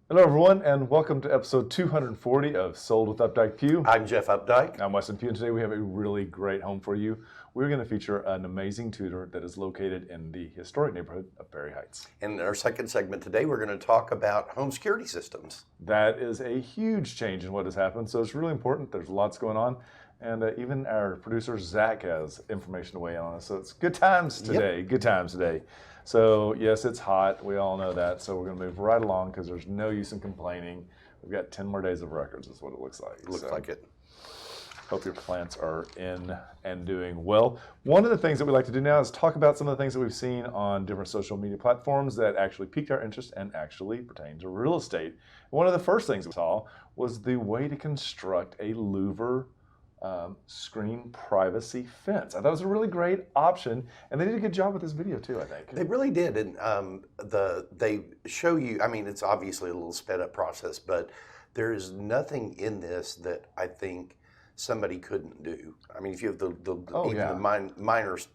Hello, everyone, and welcome to episode 240 of Sold with Updike Pugh. I'm Jeff Updike. I'm Weston Pugh, and today we have a really great home for you. We're going to feature an amazing Tudor that is located in the historic neighborhood of Berry Heights. In our second segment today, we're going to talk about home security systems. That is a huge change in what has happened, so it's really important. There's lots going on, and even our producer, Zach, has information to weigh in on us, so it's good times today. Yep. Good times today. So yes, it's hot. We all know that. So we're going to move right along because there's no use in complaining. We've got 10 more days of records is what it looks like. Looks like it. Hope your plants are in and doing well. One of the things that we like to do now is talk about some of the things that we've seen on different social media platforms that actually piqued our interest and actually pertain to real estate. One of the first things we saw was the way to construct a louver screen privacy fence. I thought it was a really great option, and they did a good job with this video too, I think. They really did, and they show you, I mean, it's obviously a little sped up process, but there is nothing in this that I think somebody couldn't do. I mean, if you have the minorest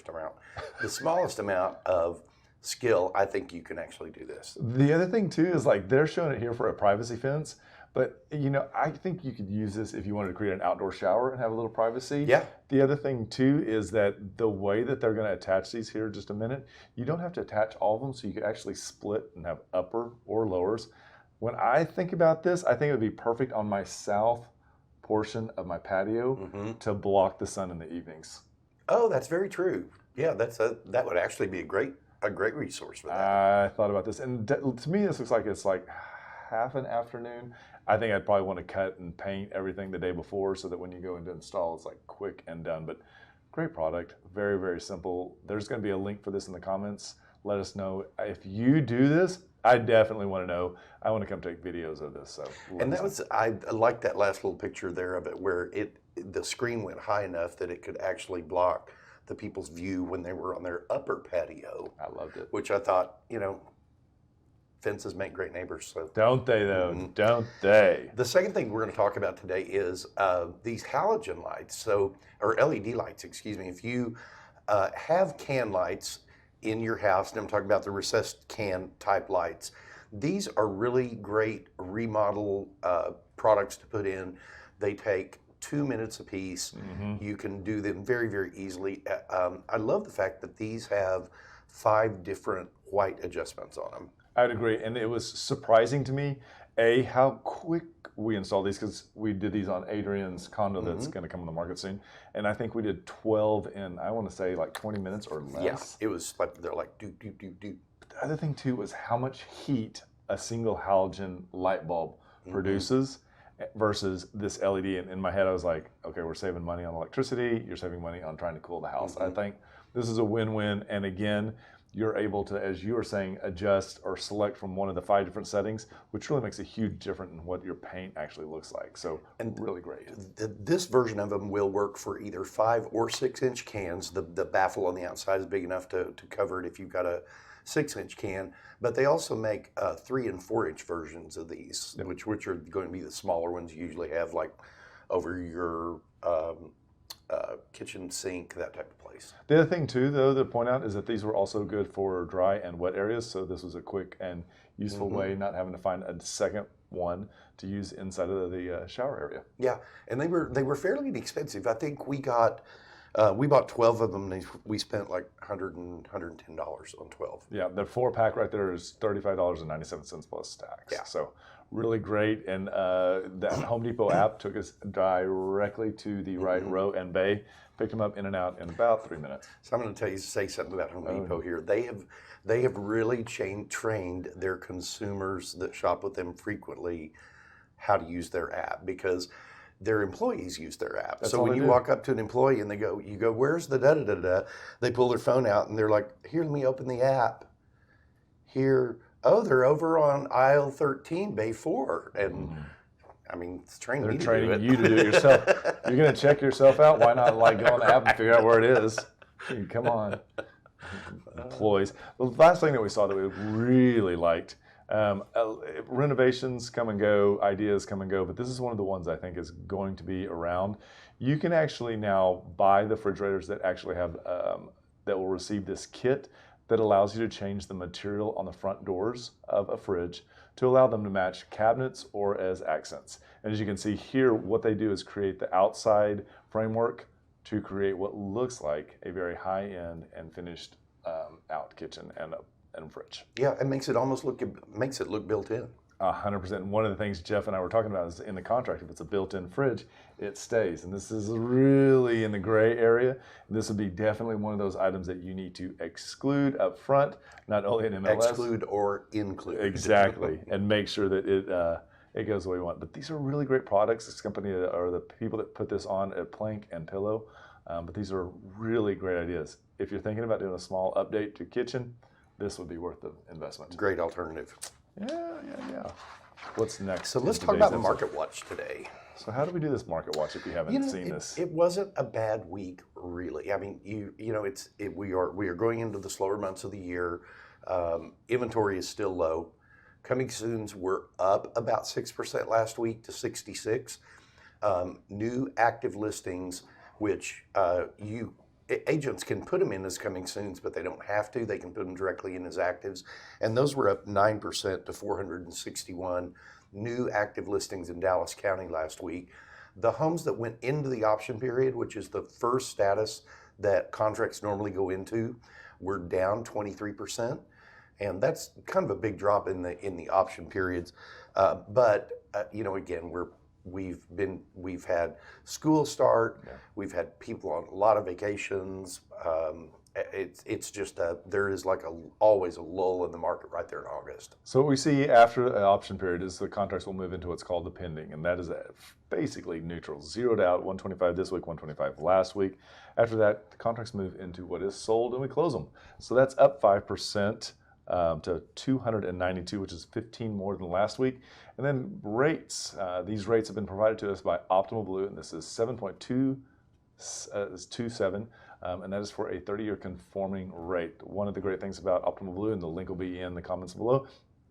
amount, the smallest amount of skill, I think you can actually do this. The other thing too is like they're showing it here for a privacy fence. But, you know, I think you could use this if you wanted to create an outdoor shower and have a little privacy. Yeah. The other thing, too, is that the way that they're going to attach these here in just a minute, you don't have to attach all of them, so you could actually split and have upper or lowers. When I think about this, I think it would be perfect on my south portion of my patio to block the sun in the evenings. Oh, that's very true. Yeah, that would actually be a great resource for that. I thought about this, and to me, this looks like it's like half an afternoon. I think I'd probably want to cut and paint everything the day before so that when you go in to install, it's like quick and done. But great product, very, very simple. There's going to be a link for this in the comments. Let us know if you do this. I definitely want to know. I want to come take videos of this. So, and that was, I like that last little picture there of it where the screen went high enough that it could actually block the people's view when they were on their upper patio. I loved it. Which I thought, you know, fences make great neighbors. So don't they though? Don't they? The second thing we're going to talk about today is these halogen lights, or LED lights, excuse me. If you have can lights in your house, and I'm talking about the recessed can type lights, these are really great remodel products to put in. They take 2 minutes a piece. You can do them very, very easily. I love the fact that these have 5 different white adjustments on them. I'd agree, and it was surprising to me, how quick we installed these, because we did these on Adrian's condo that's going to come on the market soon, and I think we did 12 in, I want to say, like 20 minutes or less. Yeah, it was like, they're like, do. But the other thing, too, was how much heat a single halogen light bulb produces versus this LED. And in my head, I was like, okay, we're saving money on electricity, you're saving money on trying to cool the house. I think this is a win-win, and again, you're able to, as you were saying, adjust or select from one of the 5 different settings, which really makes a huge difference in what your paint actually looks like. So, and really great. This version of them will work for either 5 or 6 inch cans. The baffle on the outside is big enough to cover it if you've got a 6 inch can. But they also make 3 and 4 inch versions of these, which are going to be the smaller ones you usually have, like over your kitchen sink, that type of place. The other thing too, though, to point out is that these were also good for dry and wet areas. So this was a quick and useful way, not having to find a second one to use inside of the shower area. Yeah, and they were fairly inexpensive. I think we bought 12 of them, and we spent like $110 on 12. Yeah, the 4-pack right there is $35.97 plus tax. Yeah. So really great, and the Home Depot app took us directly to the right row and bay, picked them up in and out in about 3 minutes. So I'm going to say something about Home Depot here. They have really trained their consumers that shop with them frequently how to use their app, because their employees use their app. That's so when you walk up to an employee and you go, where's the da-da-da-da? They pull their phone out and they're like, here, let me open the app. Here, oh, they're over on aisle 13, bay 4. And I mean, it's training me to do it. They're training you to do it yourself. You're going to check yourself out. Why not like go on the app and figure out where it is? Come on. Employees. The last thing that we saw that we really liked, renovations come and go, ideas come and go, but this is one of the ones I think is going to be around. You can actually now buy the refrigerators that actually have, that will receive this kit that allows you to change the material on the front doors of a fridge to allow them to match cabinets or as accents. And as you can see here, what they do is create the outside framework to create what looks like a very high-end and finished out kitchen and fridge. Yeah, it makes it almost look built in. 100%. One of the things Jeff and I were talking about is in the contract, if it's a built-in fridge, it stays. And this is really in the gray area. This would be definitely one of those items that you need to exclude up front, not only in MLS. Exclude or include. Exactly. And make sure that it goes the way you want. But these are really great products. This company or the people that put this on at Plank and Pillow. But these are really great ideas. If you're thinking about doing a small update to kitchen, this would be worth the investment. Great alternative. Yeah. What's next? So let's talk about the Market Watch today. So how do we do this Market Watch if you haven't seen this? It wasn't a bad week, really. I mean, we are going into the slower months of the year. Inventory is still low. Coming soons were up about 6% last week to 66. New active listings, which agents can put them in as coming soons, but they don't have to. They can put them directly in as actives. And those were up 9% to 461 new active listings in Dallas County last week. The homes that went into the option period, which is the first status that contracts normally go into, were down 23%. And that's kind of a big drop in the option periods. But again, we've had school start, we've had people on a lot of vacations. It's just there is always a lull in the market right there in August. So what we see after an option period is the contracts will move into what's called the pending, and that is basically neutral, zeroed out, 125 this week, 125 last week. After that, the contracts move into what is sold, and we close them. So that's up 5%. To 292, which is 15 more than last week. And then rates. These rates have been provided to us by Optimal Blue, and this is 7.27, and that is for a 30-year conforming rate. One of the great things about Optimal Blue, and the link will be in the comments below,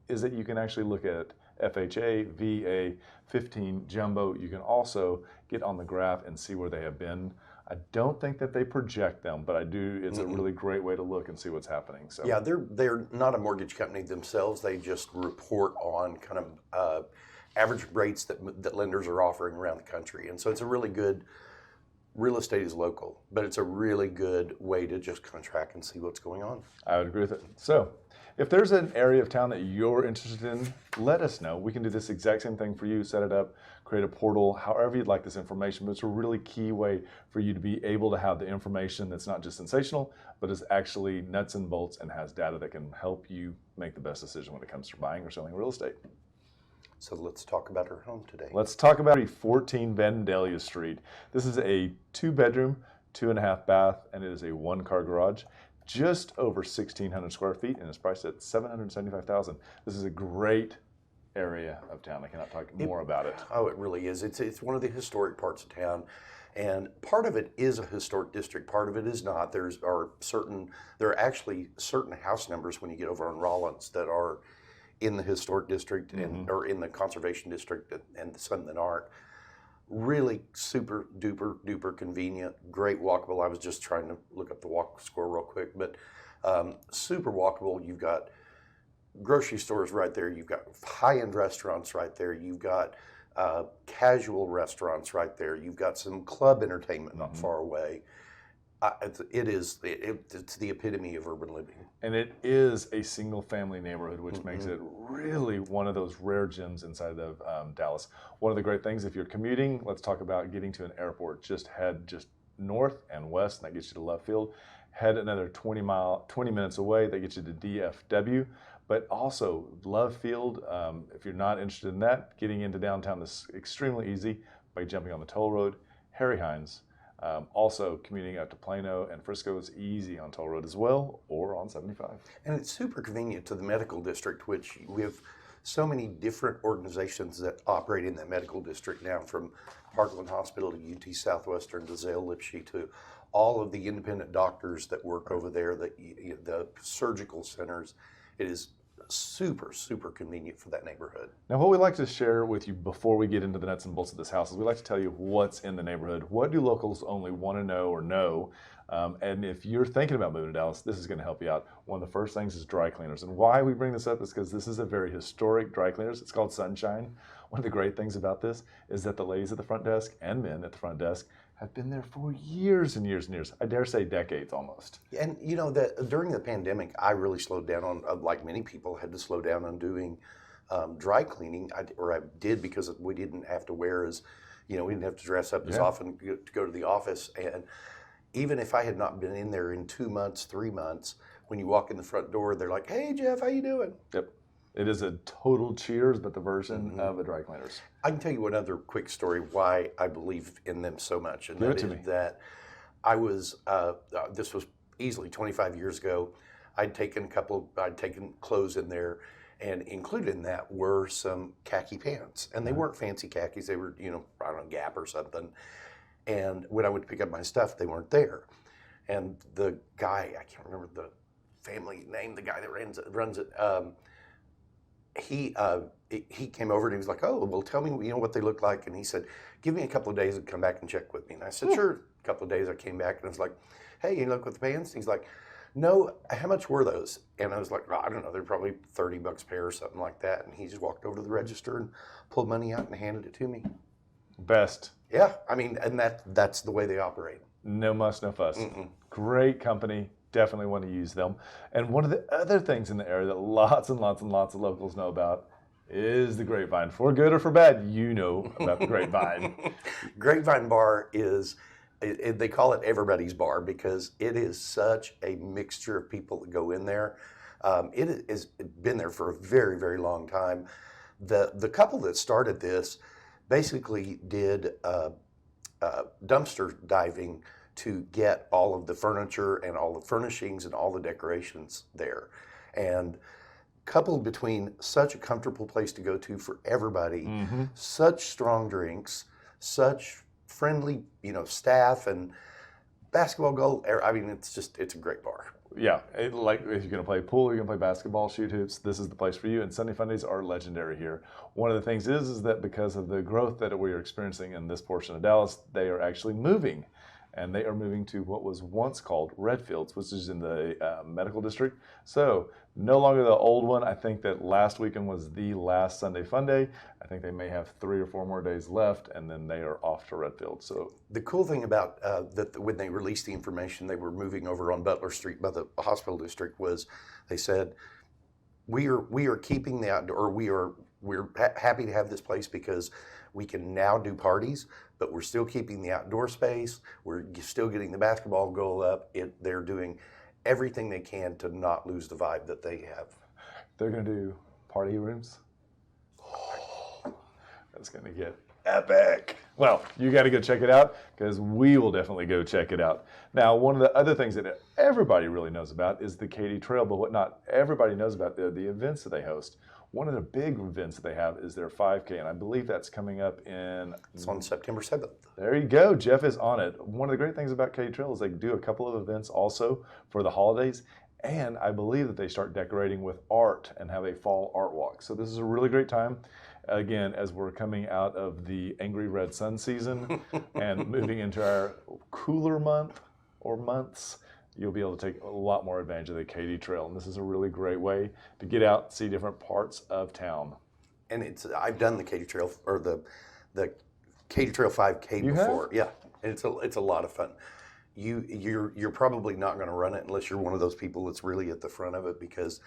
is that you can actually look at FHA, VA, 15, Jumbo. You can also get on the graph and see where they have been. I don't think that they project them, but I do. It's a really great way to look and see what's happening. So yeah, they're not a mortgage company themselves. They just report on kind of average rates that lenders are offering around the country, and so it's a really good. Real estate is local, but it's a really good way to just kind of track and see what's going on. I would agree with it. So if there's an area of town that you're interested in, let us know. We can do this exact same thing for you, set it up, create a portal, however you'd like this information, but it's a really key way for you to be able to have the information that's not just sensational, but is actually nuts and bolts and has data that can help you make the best decision when it comes to buying or selling real estate. So let's talk about our home today. Let's talk about 14 Vandelia Street. This is a 2-bedroom, 2.5 bath, and it is a 1-car garage. Just over 1,600 square feet, and it's priced at $775,000. This is a great area of town. I cannot talk more about it. Oh, it really is. It's one of the historic parts of town, and part of it is a historic district. Part of it is not. There are actually certain house numbers when you get over on Rollins that are in the historic district or in the conservation district, and some that aren't. Really super duper convenient, great walkable. I was just trying to look up the walk score real quick, but super walkable. You've got grocery stores right there. You've got high-end restaurants right there. You've got casual restaurants right there. You've got some club entertainment not far away. It's the epitome of urban living. And it is a single-family neighborhood, which makes it really one of those rare gems inside of Dallas. One of the great things, if you're commuting, let's talk about getting to an airport. Just head north and west, and that gets you to Love Field. Head another 20 minutes away, that gets you to DFW. But also, Love Field, if you're not interested in that, getting into downtown is extremely easy by jumping on the toll road. Harry Hines. Also, commuting out to Plano and Frisco is easy on toll road as well, or on 75. And it's super convenient to the medical district, which we have so many different organizations that operate in that medical district now, from Parkland Hospital to UT Southwestern to Zale Lipshe to all of the independent doctors that work over there, the surgical centers. It is super convenient for that neighborhood. Now, what we like to share with you before we get into the nuts and bolts of this house is we like to tell you what's in the neighborhood. What do locals only want to know or know And if you're thinking about moving to Dallas, this is going to help you out. One of the first things is dry cleaners. And why we bring this up is because this is a very historic dry cleaners. It's called Sunshine. One of the great things about this is that the ladies at the front desk and men at the front desk have been there for years and years and years. I dare say decades almost. And you know that during the pandemic, I really slowed down on, like many people, had to slow down on doing dry cleaning. I did because we didn't have to wear as, we didn't have to dress up as often to go to the office. And even if I had not been in there in 2 months, 3 months, when you walk in the front door, they're like, "Hey, Jeff, how you doing?" Yep. It is a total Cheers, but the version of a dry cleaners. I can tell you one other quick story why I believe in them so much, and Give it that to is me. that I was. This was easily 25 years ago. I'd taken clothes in there, and included in that were some khaki pants, and they weren't fancy khakis. They were, I don't know, Gap or something. And when I would pick up my stuff, they weren't there. And the guy, I can't remember the family name, the guy that runs it. He came over and he was like, "Oh, well, tell me, what they look like." And he said, "Give me a couple of days and come back and check with me." And I said, "Sure." A couple of days I came back and I was like, "Hey, you look with the pants?" And he's like, "No, how much were those?" And I was like, "I don't know, they're probably $30 a pair or something like that." And he just walked over to the register and pulled money out and handed it to me. Best. Yeah, I mean, and that's the way they operate. No muss, no fuss. Great company. Definitely want to use them. And one of the other things in the area that lots and lots and lots of locals know about is the Grapevine. For good or for bad, you know about the Grapevine. Grapevine Bar is, they call it everybody's bar because it is such a mixture of people that go in there. It has been there for a very, very long time. The couple that started this basically did dumpster diving to get all of the furniture and all the furnishings and all the decorations there. And coupled between such a comfortable place to go to for everybody, such strong drinks, such friendly, staff and basketball goal. I mean, it's a great bar. Yeah, like if you're going to play pool, you're going to play basketball, shoot hoops, this is the place for you. And Sunday Fundays are legendary here. One of the things is that because of the growth that we are experiencing in this portion of Dallas, they are actually moving. And they are moving to what was once called Redfields, which is in the medical district. So no longer the old one. I think that last weekend was the last Sunday Fun Day. I think they may have 3 or 4 more days left, and then they are off to Redfield. So the cool thing about that when they released the information, they were moving over on Butler Street by the hospital district. Was they said we are keeping the outdoor. We're happy to have this place because we can now do parties, but we're still keeping the outdoor space. We're still getting the basketball goal up. They're doing everything they can to not lose the vibe that they have. They're going to do party rooms. Oh, that's going to get epic. Well, you got to go check it out because we will definitely go check it out. Now, one of the other things that everybody really knows about is the Katy Trail, but what not everybody knows about the events that they host. One of the big events that they have is their 5K, and I believe that's coming up It's on September 7th. There you go. Jeff is on it. One of the great things about Katy Trail is they do a couple of events also for the holidays, and I believe that they start decorating with art and have a fall art walk. So this is a really great time. Again, as we're coming out of the angry red sun season and moving into our cooler month or months, you'll be able to take a lot more advantage of the Katy Trail. And this is a really great way to get out, see different parts of town. And I've done the Katy Trail or the Katy Trail 5K before. Have? Yeah, and it's a lot of fun. You're probably not going to run it unless you're one of those people that's really at the front of it because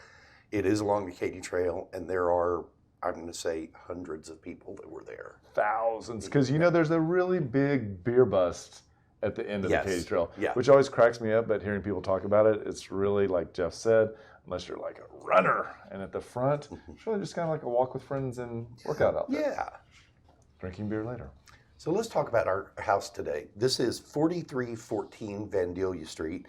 it is along the Katy Trail, and there are, I'm going to say, hundreds of people that were there. Thousands, because there's a really big beer bust at the end of the Katy Trail, which always cracks me up, but hearing people talk about it, it's really, like Jeff said, unless you're like a runner. And at the front, it's really just kind of like a walk with friends and workout outfit. Yeah. Drinking beer later. So let's talk about our house today. This is 4314 Vandelia Street.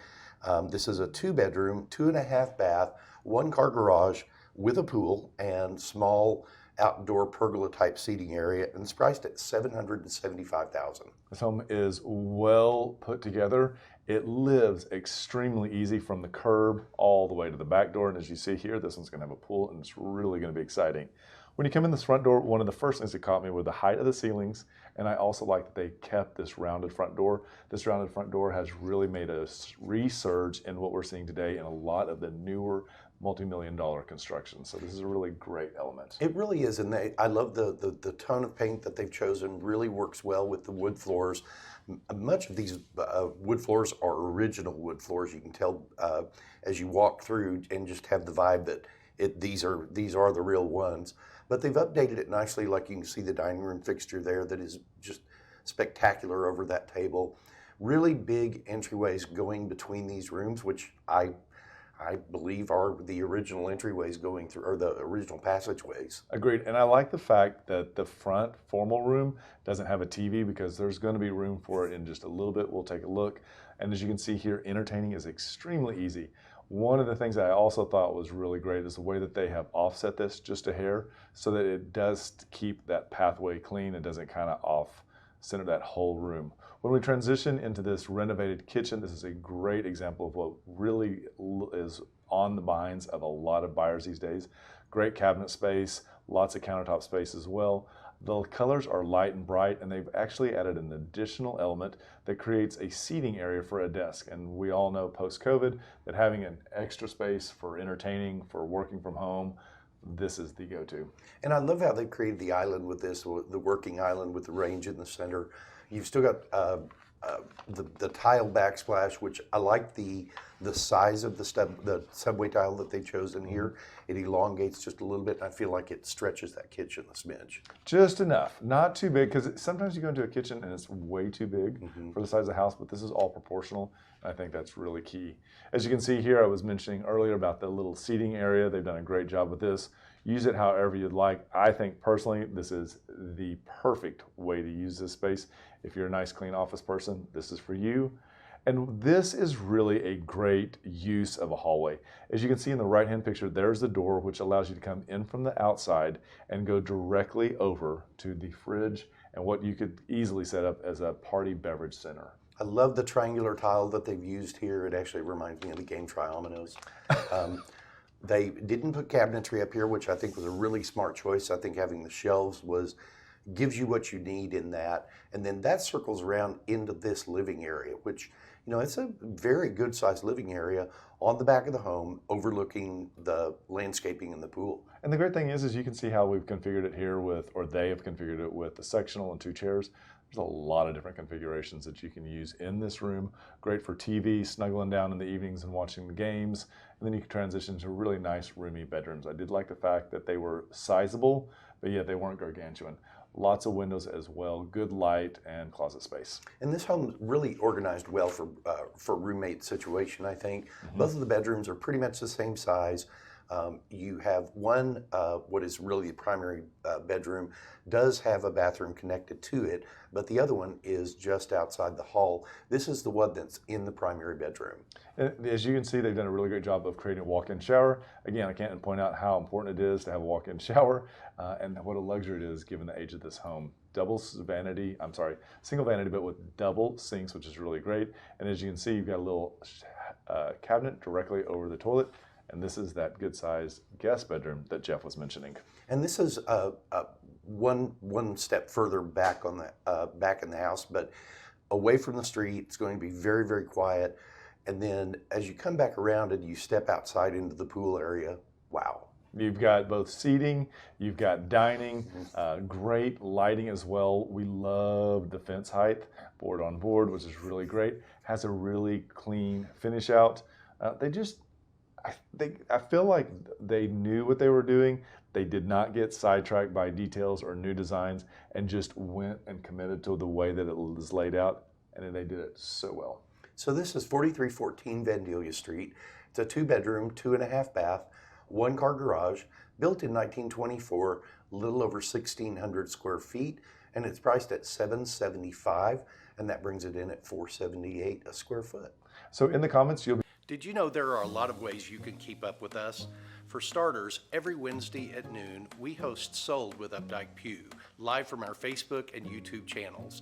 This is a 2-bedroom, 2.5 bath, 1-car garage with a pool and small outdoor pergola type seating area, and it's priced at $775,000. This home is well put together, It lives extremely easy from the curb all the way to the back door. And as you see here, this one's going to have a pool, and it's really going to be exciting. When you come in this front door, one of the first things that caught me were the height of the ceilings. And I also like that they kept this rounded front door. This rounded front door has really made a resurge in what we're seeing today in a lot of the newer multi-million-dollar construction. So this is a really great element. It really is, and I love the tone of paint that they've chosen. Really works well with the wood floors. Much of these wood floors are original wood floors. You can tell as you walk through and just have the vibe that these are the real ones. But they've updated it nicely. Like you can see the dining room fixture there that is just spectacular over that table. Really big entryways going between these rooms, which I believe are the original entryways going through, or the original passageways. Agreed. And I like the fact that the front formal room doesn't have a TV, because there's going to be room for it in just a little bit. We'll take a look. And as you can see here, entertaining is extremely easy. One of the things that I also thought was really great is the way that they have offset this just a hair so that it does keep that pathway clean. It doesn't kind of off center that whole room. When we transition into this renovated kitchen, this is a great example of what really is on the minds of a lot of buyers these days. Great cabinet space, lots of countertop space as well. The colors are light and bright, and they've actually added an additional element that creates a seating area for a desk. And we all know post-COVID that having an extra space for entertaining, for working from home, this is the go-to. And I love how they've created the island with this, the working island with the range in the center. You've still got the tile backsplash, which I like the size of the subway tile that they've chosen here. It elongates just a little bit, and I feel like it stretches that kitchen a smidge. Just enough, not too big, because sometimes you go into a kitchen and it's way too big for the size of the house, but this is all proportional. I think that's really key. As you can see here, I was mentioning earlier about the little seating area. They've done a great job with this. Use it however you'd like. I think personally, this is the perfect way to use this space. If you're a nice, clean office person, this is for you. And this is really a great use of a hallway. As you can see in the right-hand picture, there's the door, which allows you to come in from the outside and go directly over to the fridge and what you could easily set up as a party beverage center. I love the triangular tile that they've used here. It actually reminds me of the game Triominoes. They didn't put cabinetry up here, which I think was a really smart choice. I think having the shelves gives you what you need in that. And then that circles around into this living area, which, you know, it's a very good sized living area on the back of the home overlooking the landscaping and the pool. And the great thing is you can see how we've configured it here they have configured it with the sectional and 2 chairs. There's a lot of different configurations that you can use in this room. Great for TV, snuggling down in the evenings and watching the games. And then you can transition to really nice, roomy bedrooms. I did like the fact that they were sizable, but yet they weren't gargantuan. Lots of windows as well, good light and closet space. And this home really organized well for roommate situation, I think. Both of the bedrooms are pretty much the same size. You have one, what is really the primary bedroom, does have a bathroom connected to it, but the other one is just outside the hall. This is the one that's in the primary bedroom. And as you can see, they've done a really great job of creating a walk-in shower. Again, I can't point out how important it is to have a walk-in shower and what a luxury it is given the age of this home. Single vanity, but with double sinks, which is really great. And as you can see, you've got a little cabinet directly over the toilet. And this is that good-sized guest bedroom that Jeff was mentioning. And this is one step further back on the back in the house, but away from the street. It's going to be very, very quiet. And then as you come back around and you step outside into the pool area, wow. You've got both seating, you've got dining, great lighting as well. We love the fence height, board on board, which is really great. Has a really clean finish out. I feel like they knew what they were doing. They did not get sidetracked by details or new designs and just went and committed to the way that it was laid out, and they did it so well. So this is 4314 Vandelia Street. It's a 2-bedroom, 2.5 bath, 1-car garage, built in 1924, a little over 1,600 square feet, and it's priced at $775, and that brings it in at $478 a square foot. So in the comments, Did you know there are a lot of ways you can keep up with us? For starters, every Wednesday at noon, we host Sold with Updike Pugh, live from our Facebook and YouTube channels.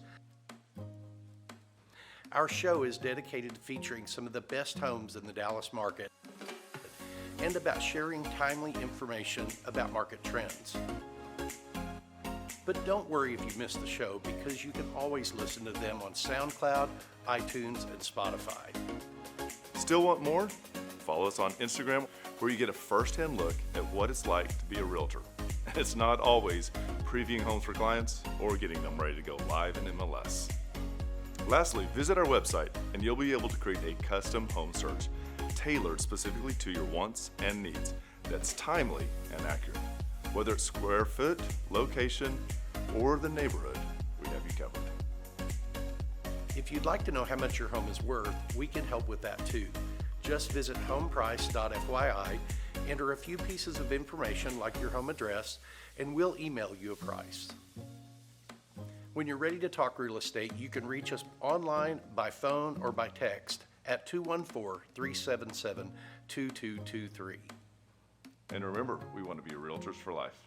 Our show is dedicated to featuring some of the best homes in the Dallas market and about sharing timely information about market trends. But don't worry if you missed the show, because you can always listen to them on SoundCloud, iTunes, and Spotify. Still want more? Follow us on Instagram, where you get a first-hand look at what it's like to be a realtor. It's not always previewing homes for clients or getting them ready to go live in MLS. Lastly, visit our website and you'll be able to create a custom home search tailored specifically to your wants and needs that's timely and accurate. Whether it's square foot, location, or the neighborhood, we have you covered. If you'd like to know how much your home is worth, we can help with that too. Just visit homeprice.fyi, enter a few pieces of information like your home address, and we'll email you a price. When you're ready to talk real estate, you can reach us online, by phone, or by text at 214-377-2223. And remember, we want to be realtors for life.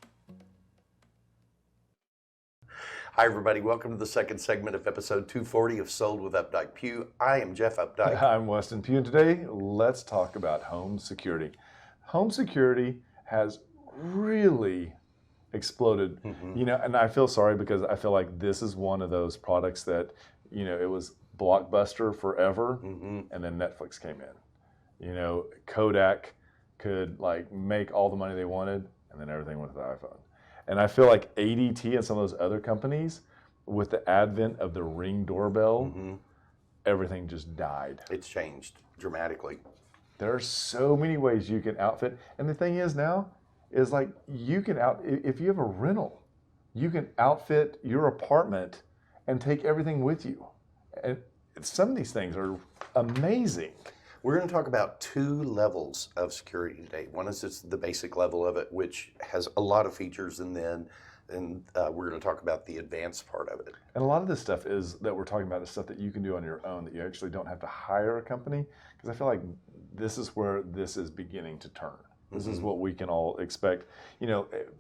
Hi everybody, welcome to the second segment of episode 240 of Sold with Updike Pugh. I am Jeff Updike. I'm Weston Pugh, and today let's talk about home security. Home security has really exploded, and I feel sorry because I feel like this is one of those products that, it was Blockbuster forever, and then Netflix came in. Kodak could make all the money they wanted, and then everything went to the iPhone. And I feel like ADT and some of those other companies, with the advent of the Ring doorbell, everything just died. It's changed dramatically. There are so many ways you can outfit. And the thing is now, is you can if you have a rental, you can outfit your apartment and take everything with you. And some of these things are amazing. We're going to talk about two levels of security today. One is just the basic level of it, which has a lot of features, and then we're going to talk about the advanced part of it. And a lot of this stuff that we're talking about is stuff that you can do on your own, that you actually don't have to hire a company, because I feel like this is where this is beginning to turn. This is what we can all expect.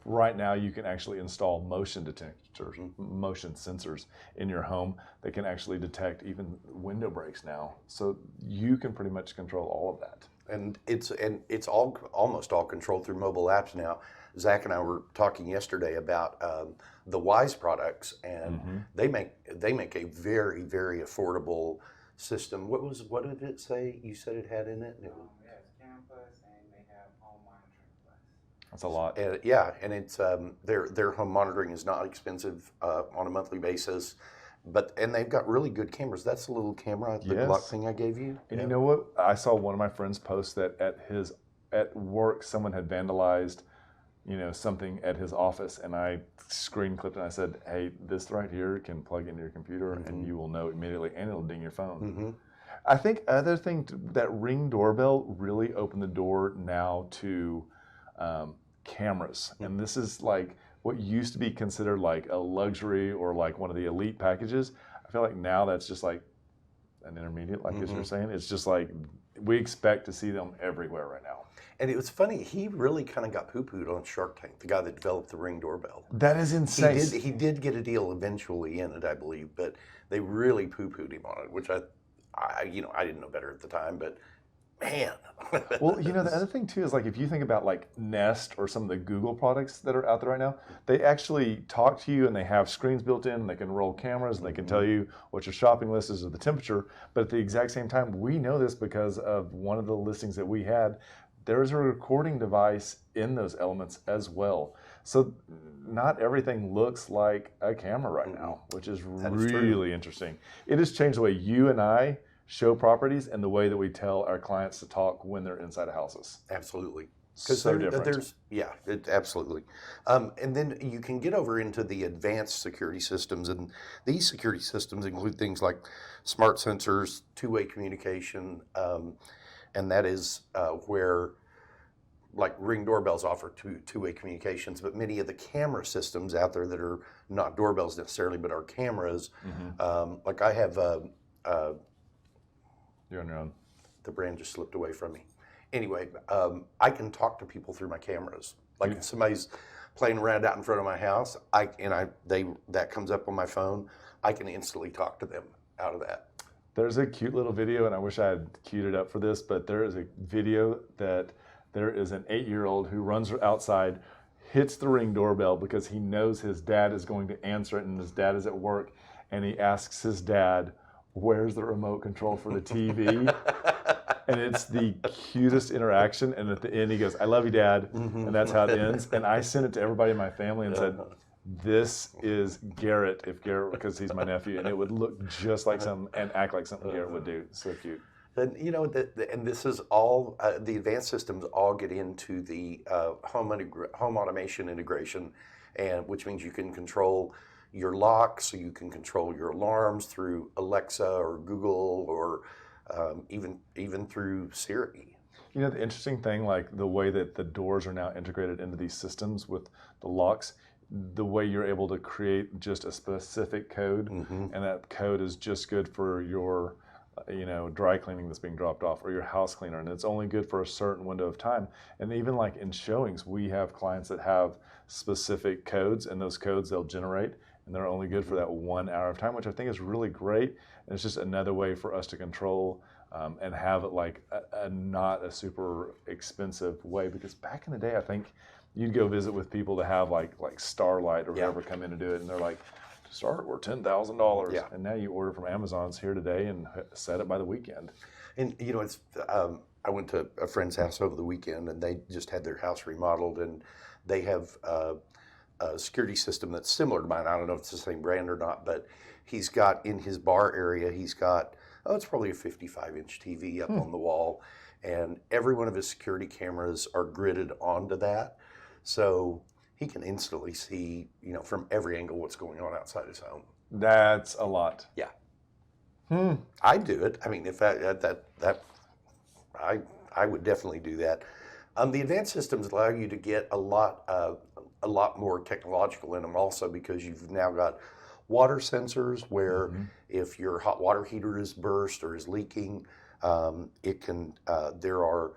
Right now you can actually install motion detectors, motion sensors in your home that can actually detect even window breaks now. So you can pretty much control all of that. And it's almost all controlled through mobile apps now. Zach and I were talking yesterday about the Wise products, and they make a very, very affordable system. What did it say? You said it had in it? That's a lot. And it's their home monitoring is not expensive on a monthly basis, and they've got really good cameras. That's the little camera, the Glock thing I gave you. And you know what? I saw one of my friends post that at work someone had vandalized, something at his office, and I screen clipped and I said, "Hey, this right here can plug into your computer, and you will know immediately, and it'll ding your phone." I think other thing that Ring doorbell really opened the door now to cameras, and this is what used to be considered a luxury or one of the elite packages. I feel like now that's just an intermediate, as you're saying. It's just we expect to see them everywhere right now. And it was funny, he really kind of got poo-pooed on Shark Tank, the guy that developed the Ring doorbell. That is insane. He did get a deal eventually in it, I believe, but they really poo-pooed him on it, which I didn't know better at the time, but man. Well, the other thing too is if you think about Nest or some of the Google products that are out there right now, they actually talk to you and they have screens built in, and they can roll cameras, and they can tell you what your shopping list is or the temperature. But at the exact same time, we know this because of one of the listings that we had. There's a recording device in those elements as well. So not everything looks like a camera right now, which is really interesting. It has changed the way you and I show properties and the way that we tell our clients to talk when they're inside of houses. Absolutely. So different. Absolutely. And then you can get over into the advanced security systems, and these security systems include things like smart sensors, two-way communication, and that is where Ring doorbells offer two-way communications, but many of the camera systems out there that are not doorbells necessarily, but are cameras, I have you're on your own. The brand just slipped away from me. Anyway, I can talk to people through my cameras. If somebody's playing around out in front of my house, that comes up on my phone, I can instantly talk to them out of that. There's a cute little video, and I wish I had queued it up for this, but there is a video that there is an 8-year-old who runs outside, hits the Ring doorbell because he knows his dad is going to answer it, and his dad is at work, and he asks his dad, "Where's the remote control for the TV?" And it's the cutest interaction. And at the end, he goes, "I love you, Dad," and that's how it ends. And I sent it to everybody in my family and said, "This is Garrett, because he's my nephew, and it would look just like something and act like something Garrett would do." So cute. And you know, and this is all the advanced systems all get into the home automation integration, and which means you can control your locks, so you can control your alarms through Alexa or Google or even through Siri. You know, the interesting thing, like the way that the doors are now integrated into these systems with the locks, the way you're able to create just a specific code, and that code is just good for your dry cleaning that's being dropped off, or your house cleaner, and it's only good for a certain window of time. And even like in showings, we have clients that have specific codes, and those codes they'll generate, and they're only good for that 1 hour of time, which I think is really great. And it's just another way for us to control and have it like not a super expensive way. Because back in the day, I think you'd go visit with people to have like Starlight or whoever come in to do it, and they're like, "To start, we're $10,000." Yeah. And now you order from Amazon's here today and set it by the weekend. And you know, it's I went to a friend's house over the weekend, and they just had their house remodeled, and they have a security system that's similar to mine. I don't know if it's the same brand or not, but he's got in his bar area, he's got, it's probably a 55-inch TV up on the wall, and every one of his security cameras are gridded onto that, so he can instantly see, from every angle what's going on outside his home. That's a lot. Yeah. I'd do it. I mean, if I would definitely do that. The advanced systems allow you to get a lot more technological in them also, because you've now got water sensors where if your hot water heater is burst or is leaking, it can. There are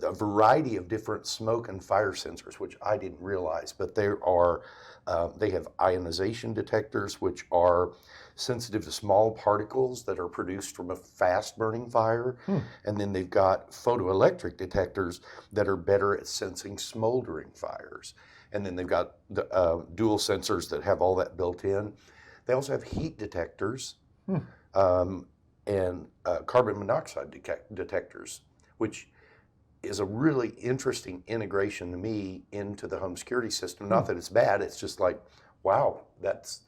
a variety of different smoke and fire sensors, which I didn't realize, but there are. They have ionization detectors, which are sensitive to small particles that are produced from a fast-burning fire. And then they've got photoelectric detectors that are better at sensing smoldering fires. And then they've got the dual sensors that have all that built in. They also have heat detectors and carbon monoxide detectors, which is a really interesting integration to me into the home security system. Not that it's bad, it's just like, wow, that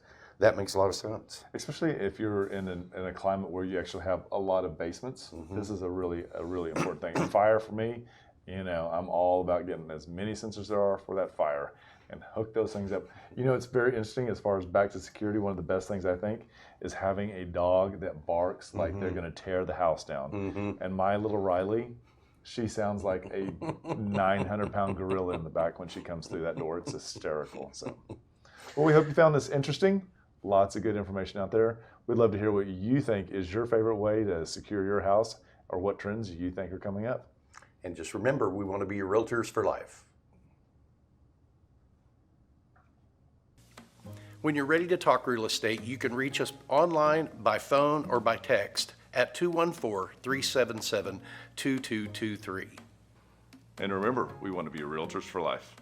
makes a lot of sense. Especially if you're in a climate where you actually have a lot of basements. This is a really important thing. And fire for me, I'm all about getting as many sensors there are for that fire and hook those things up. It's very interesting as far as back to security. One of the best things I think is having a dog that barks like they're going to tear the house down. And my little Riley, she sounds like a 900-pound gorilla in the back when she comes through that door. It's hysterical. So, well, we hope you found this interesting. Lots of good information out there. We'd love to hear what you think is your favorite way to secure your house, or what trends you think are coming up. And just remember, we want to be your realtors for life. When you're ready to talk real estate, you can reach us online, by phone, or by text at 214-377-2223. And remember, we want to be your realtors for life.